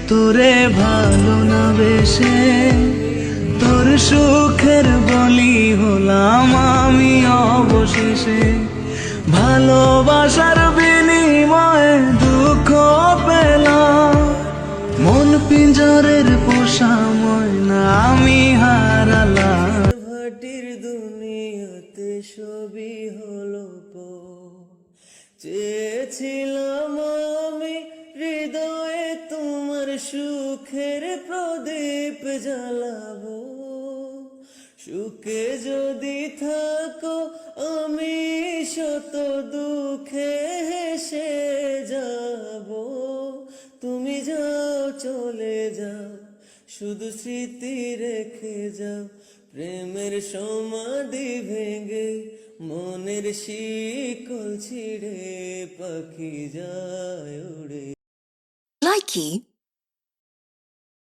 তোরে ভালো না বেশে তোর সুখের বলি হলাম আমি অবশেষে। ভালোবাসার বিনিময়ে দুঃখ পেলাম, মন পিঞ্জরের পোষা ময়না আমি হারালাম। ভাটির দুনিয়াতে সবই হলো পো, চেয়েছিলাম আমি হৃদয়ে তোমার সুখের প্রদীপ জ্বালাবো। সুখে যদি থাকো আমি শত দুঃখে হেসে যাব। তুমি যাও চলে যাও, শুধু স্মৃতি রেখে যাও। প্রেমের সমাধি ভেঙে মনের শিকল ছিঁড়ে পাখি যায় উড়ে। Likey